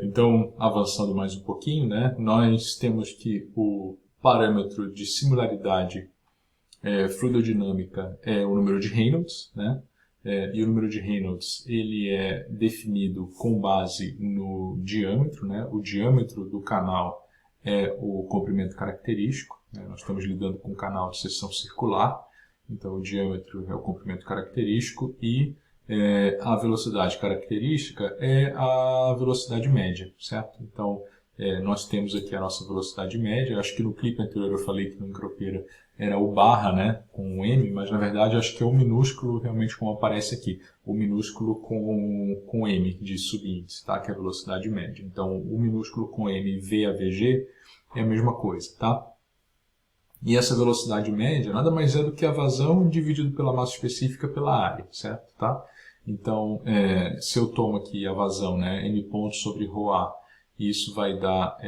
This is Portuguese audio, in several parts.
Então, avançando mais um pouquinho, né, nós temos que o parâmetro de similaridade fluidodinâmica é o número de Reynolds, né? E o número de Reynolds ele é definido com base no diâmetro, né? O diâmetro do canal é o comprimento característico, né? Nós estamos lidando com um canal de seção circular, então o diâmetro é o comprimento característico e a velocidade característica é a velocidade média, certo? Então, nós temos aqui a nossa velocidade média. Acho que no clipe anterior eu falei que no micropeira era o barra, né, com o M, mas na verdade acho que é o minúsculo realmente como aparece aqui. O minúsculo com M de subíndice, tá? Que é a velocidade média. Então, o minúsculo com M, V a VG, é a mesma coisa, tá? E essa velocidade média nada mais é do que a vazão dividido pela massa específica pela área, certo? Tá? Então, se eu tomo aqui a vazão, né, m pontos sobre ρA, isso vai dar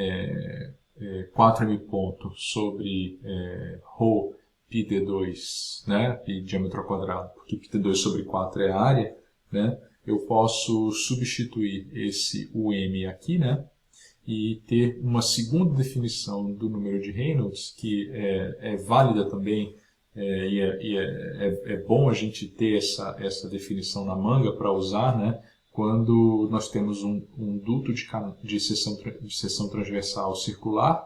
4m pontos sobre ρ πd2, né, pi diâmetro ao quadrado, porque πd2 sobre 4 é a área, né? Eu posso substituir esse UM aqui, né, e ter uma segunda definição do número de Reynolds, que é válida também, é bom a gente ter essa definição na manga para usar, né, quando nós temos um duto de seção transversal circular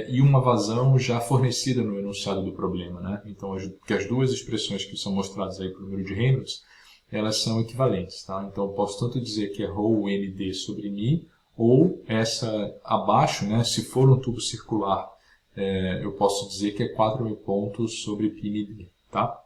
e uma vazão já fornecida no enunciado do problema, né? Então, que as duas expressões que são mostradas aí para o número de Reynolds, elas são equivalentes, tá? Então, eu posso tanto dizer que é ρ sobre μ, ou essa abaixo, né, se for um tubo circular, eu posso dizer que é 4.000 pontos sobre πmd, tá?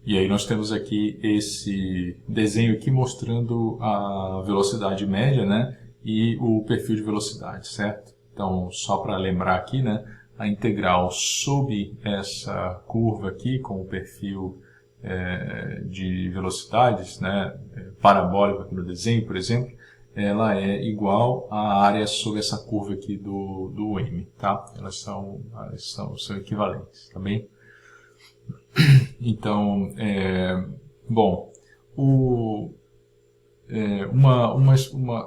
E aí nós temos aqui esse desenho aqui mostrando a velocidade média, né, e o perfil de velocidade, certo? Então, só para lembrar aqui, né, a integral sob essa curva aqui com o perfil de velocidades, né, parabólico aqui no desenho, por exemplo, ela é igual à área sobre essa curva aqui do M, tá? Elas são equivalentes, tá bem? Então, bom,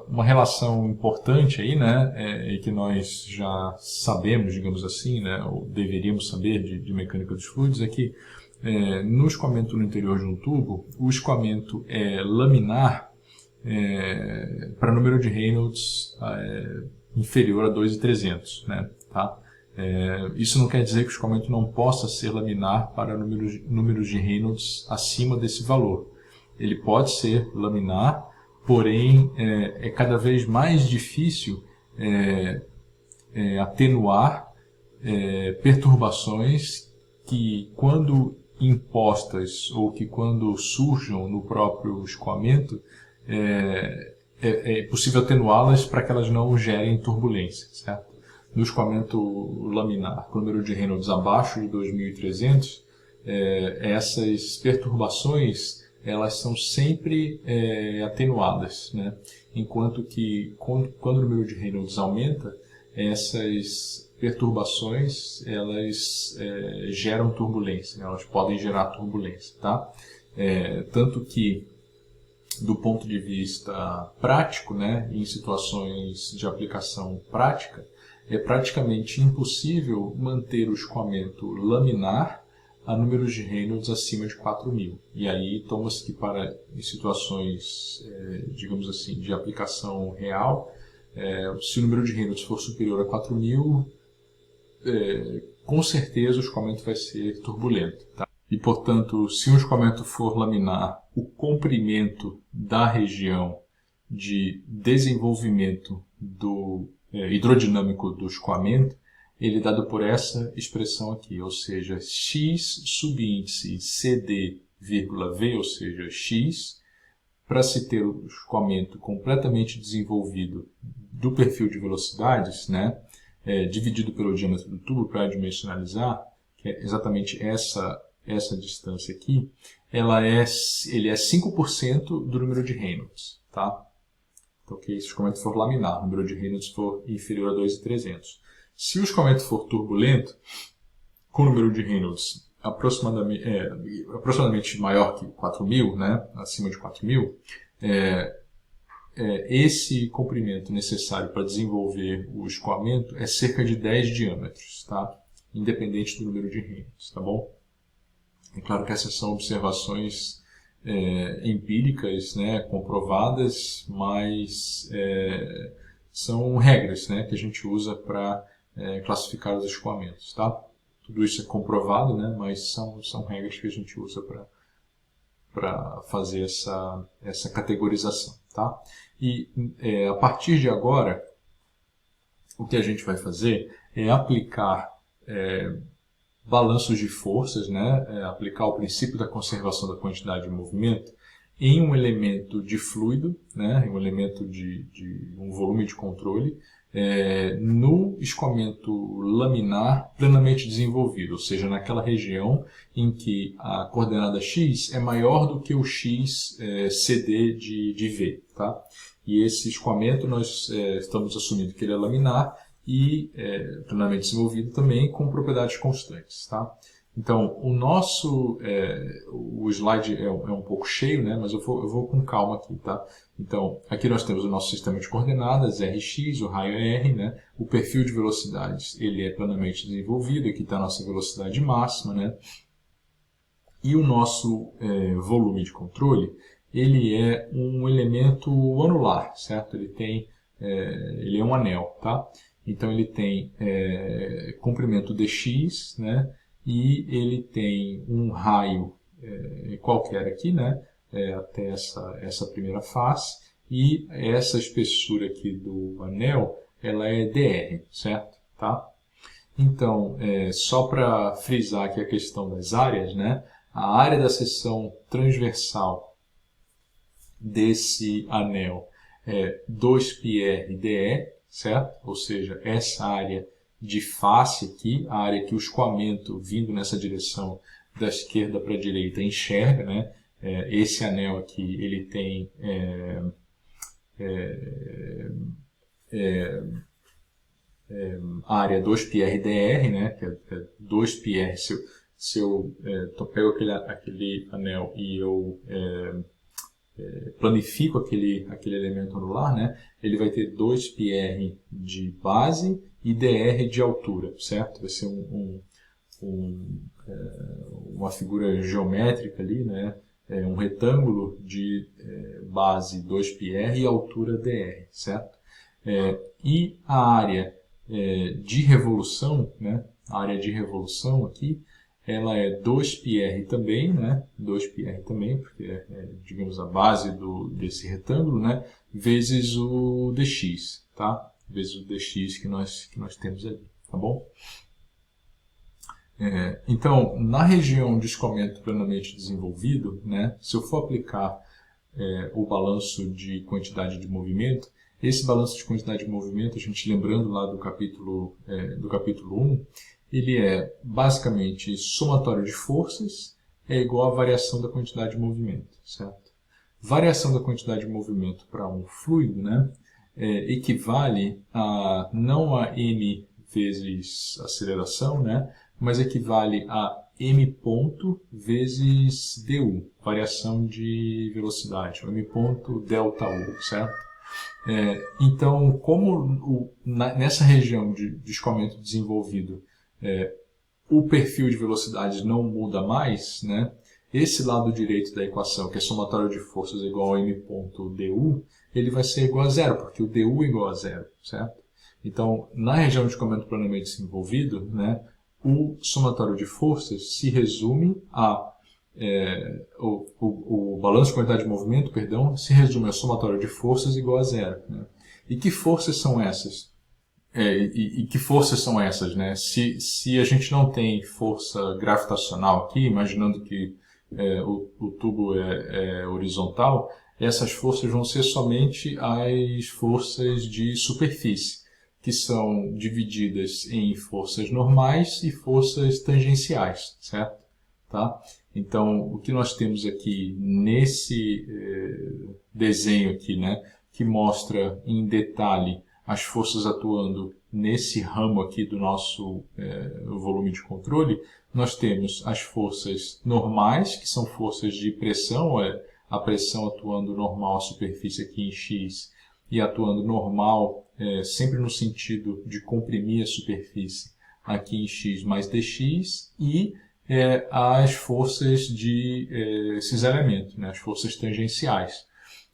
uma relação importante aí, né, e que nós já sabemos, digamos assim, né, ou deveríamos saber de mecânica dos fluidos, é que no escoamento no interior de um tubo, o escoamento é laminar para número de Reynolds inferior a 2.300, né, tá? Isso não quer dizer que o escoamento não possa ser laminar para números de Reynolds acima desse valor. Ele pode ser laminar, porém é cada vez mais difícil atenuar perturbações que, quando impostas ou que quando surjam no próprio escoamento, é possível atenuá-las para que elas não gerem turbulência, certo? No escoamento laminar, com o número de Reynolds abaixo de 2.300, essas perturbações elas são sempre atenuadas, né? Enquanto que quando o número de Reynolds aumenta, essas perturbações elas geram turbulência, né? Elas podem gerar turbulência, tá? Tanto que do ponto de vista prático, né, em situações de aplicação prática, é praticamente impossível manter o escoamento laminar a números de Reynolds acima de 4.000. E aí toma-se que para em situações, digamos assim, de aplicação real, se o número de Reynolds for superior a 4.000, com certeza o escoamento vai ser turbulento, tá? E, portanto, se um escoamento for laminar, o comprimento da região de desenvolvimento hidrodinâmico do escoamento, ele é dado por essa expressão aqui, ou seja, x subíndice CD, V, ou seja, x, para se ter o escoamento completamente desenvolvido do perfil de velocidades, né, dividido pelo diâmetro do tubo para dimensionalizar, que é exatamente essa distância aqui, ele é 5% do número de Reynolds, tá? Então, se o escoamento for laminar, o número de Reynolds for inferior a 2.300. Se o escoamento for turbulento, com o número de Reynolds aproximadamente maior que 4.000, né, acima de 4.000, esse comprimento necessário para desenvolver o escoamento é cerca de 10 diâmetros, tá? Independente do número de Reynolds, tá bom? É claro que essas são observações empíricas, né, comprovadas, mas são regras, né, que a gente usa para classificar os escoamentos, tá? Tudo isso é comprovado, né, mas são regras que a gente usa para fazer essa categorização, tá? E a partir de agora, o que a gente vai fazer é aplicar balanços de forças, né? Aplicar o princípio da conservação da quantidade de movimento em um elemento de fluido, né? Um elemento de um volume de controle, no escoamento laminar plenamente desenvolvido, ou seja, naquela região em que a coordenada x é maior do que o x CD de V. Tá? E esse escoamento nós estamos assumindo que ele é laminar e plenamente desenvolvido também com propriedades constantes. Tá? Então, o slide é um pouco cheio, né? Mas eu vou com calma aqui, tá? Então, aqui nós temos o nosso sistema de coordenadas, Rx, o raio é R, né? O perfil de velocidades, ele é plenamente desenvolvido, aqui está a nossa velocidade máxima, né? E o nosso volume de controle, ele é um elemento anular, certo? Ele é um anel, tá? Então, ele tem comprimento dx, né? E ele tem um raio qualquer aqui, né? Até essa primeira face, e essa espessura aqui do anel, ela é dr, certo? Tá? Então, só para frisar aqui a questão das áreas, né? A área da seção transversal desse anel é 2πr/dE, certo? Ou seja, essa área de face aqui, a área que o escoamento vindo nessa direção da esquerda para a direita enxerga, né? Esse anel aqui, ele tem a área 2πr/dr, né? Que é 2πr. Se eu pego aquele anel e eu planifico aquele elemento anular, né? Ele vai ter 2πr de base e dr de altura, certo? Vai ser uma figura geométrica ali, né? Um retângulo de base 2πr e altura dr, certo? E a área de revolução, né? A área de revolução aqui, ela é 2πr também, né? 2πr também, porque digamos, a base desse retângulo, né? Vezes o dx, tá? Vezes o dx que nós temos ali, tá bom? Então, na região de escoamento plenamente desenvolvido, né? Se eu for aplicar o balanço de quantidade de movimento, esse balanço de quantidade de movimento, a gente lembrando lá do capítulo 1, ele é basicamente somatório de forças é igual à variação da quantidade de movimento, certo? Variação da quantidade de movimento para um fluido, né, equivale a não a m vezes aceleração, né, mas equivale a m ponto vezes du, variação de velocidade, m ponto delta u, certo? Então, como nessa região de escoamento desenvolvido o perfil de velocidades não muda mais, né? Esse lado direito da equação, que é somatório de forças igual a m ponto du, ele vai ser igual a zero, porque o du é igual a zero, certo? Então, na região de escoamento plenamente desenvolvido, né, o somatório de forças se resume a o balanço de quantidade de movimento, perdão, se resume a somatório de forças igual a zero, né? E que forças são essas? E que forças são essas, né? Se a gente não tem força gravitacional aqui, imaginando que o tubo é horizontal, essas forças vão ser somente as forças de superfície, que são divididas em forças normais e forças tangenciais, certo? Tá? Então, o que nós temos aqui nesse desenho aqui, né, que mostra em detalhe as forças atuando nesse ramo aqui do nosso volume de controle, nós temos as forças normais, que são forças de pressão, a pressão atuando normal, a superfície aqui em X, e atuando normal, sempre no sentido de comprimir a superfície aqui em X mais dx, e as forças de cisalhamento, né, as forças tangenciais,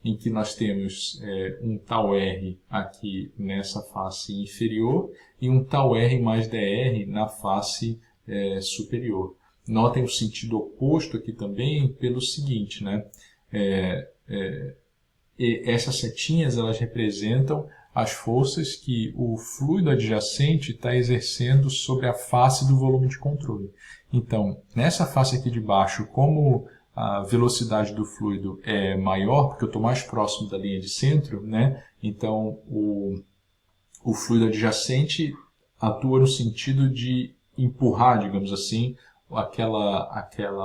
em que nós temos um tal R aqui nessa face inferior e um tal R mais dr na face superior. Notem o sentido oposto aqui também pelo seguinte, né? Essas setinhas elas representam as forças que o fluido adjacente está exercendo sobre a face do volume de controle. Então, nessa face aqui de baixo, como a velocidade do fluido é maior, porque eu estou mais próximo da linha de centro, né? Então o fluido adjacente atua no sentido de empurrar, digamos assim,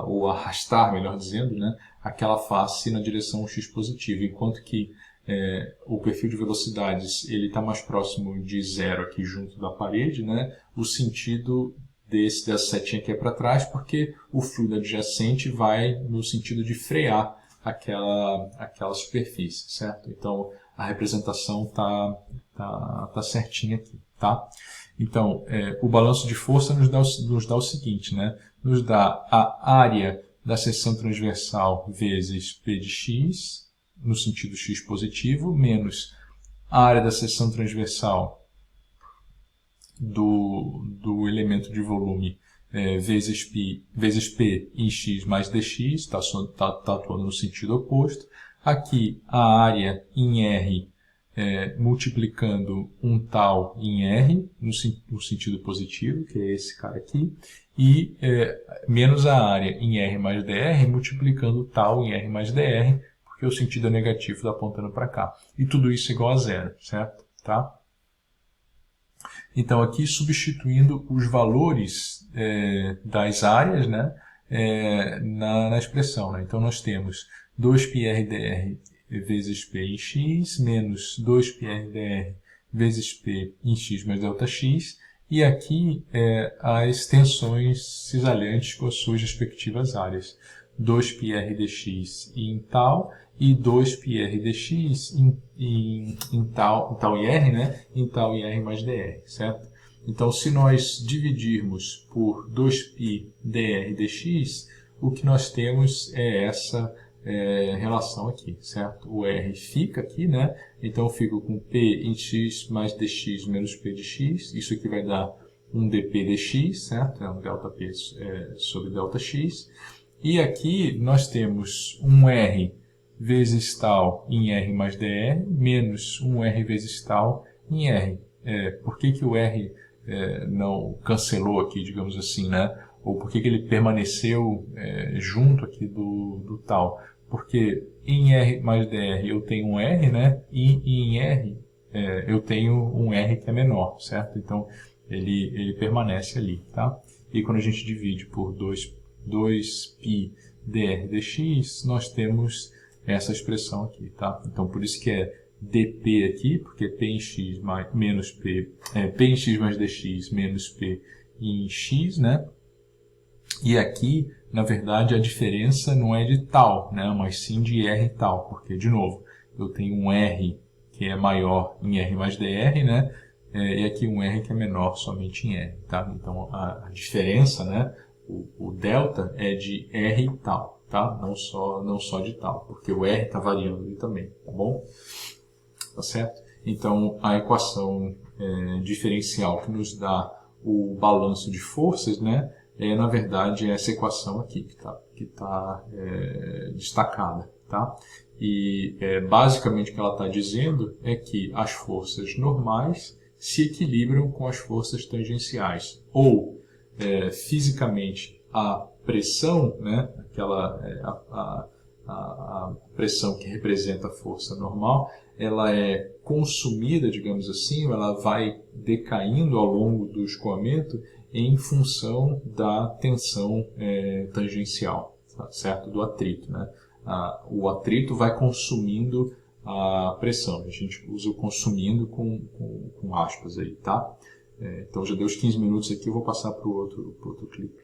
ou arrastar, melhor dizendo, né? Aquela face na direção x positiva, enquanto que o perfil de velocidades ele está mais próximo de zero aqui junto da parede, né? O sentido dessa setinha aqui é para trás, porque o fluido adjacente vai no sentido de frear aquela superfície, certo? Então a representação tá certinha aqui, tá? Então o balanço de força nos dá o seguinte, né? Nos dá a área da seção transversal vezes P de x, no sentido x positivo, menos a área da seção transversal do elemento de volume vezes P em x mais dx, está atuando no sentido oposto. Aqui a área em R multiplicando um tal em R, no sentido positivo, que é esse cara aqui, e menos a área em R mais dr, multiplicando tal em R mais dr, porque o sentido é negativo, está apontando para cá. E tudo isso é igual a zero, certo? Tá? Então, aqui substituindo os valores das áreas, né, na expressão. Né? Então, nós temos 2πrdr vezes P em x, menos 2πrdr vezes P em x mais ΔX, e aqui as tensões cisalhantes com as suas respectivas áreas. 2πr dx em tal e 2πr dx em tal em R, né? Em tal em R mais dr, certo? Então, se nós dividirmos por 2π dr dx, o que nós temos é essa relação aqui, certo? O R fica aqui, né? Então, eu fico com P em x mais dx menos P de x. Isso aqui vai dar um dp dx, certo? É um ΔP sobre ΔX. E aqui nós temos um R vezes tal em R mais dr, menos um R vezes tal em R. Por que o R não cancelou aqui, digamos assim, né? Ou por que ele permaneceu junto aqui do tal? Porque em R mais dr eu tenho um R, né? E em R eu tenho um R que é menor, certo? Então ele permanece ali, tá? E quando a gente divide por 2π dr dx, nós temos essa expressão aqui, tá? Então por isso que é dp aqui, porque P em x menos P, P em x mais dx menos P em x, né? E aqui, na verdade, a diferença não é de tal, né? Mas sim de R tal, porque, de novo, eu tenho um R que é maior em R mais dr, né? E aqui um R que é menor somente em R, tá? Então a diferença, né? O delta é de R tal, tá? Não só de tal, porque o R está variando ali também, tá bom? Tá certo? Então, a equação diferencial que nos dá o balanço de forças, né, na verdade, essa equação aqui que tá destacada. Tá? E, basicamente, o que ela está dizendo é que as forças normais se equilibram com as forças tangenciais. Ou, fisicamente, a pressão, né, a pressão que representa a força normal, ela é consumida, digamos assim, ela vai decaindo ao longo do escoamento em função da tensão tangencial, tá? Certo? Do atrito, né? O atrito vai consumindo a pressão. A gente usa o consumindo com aspas aí, tá? Então já deu os 15 minutos aqui, eu vou passar para o outro clipe.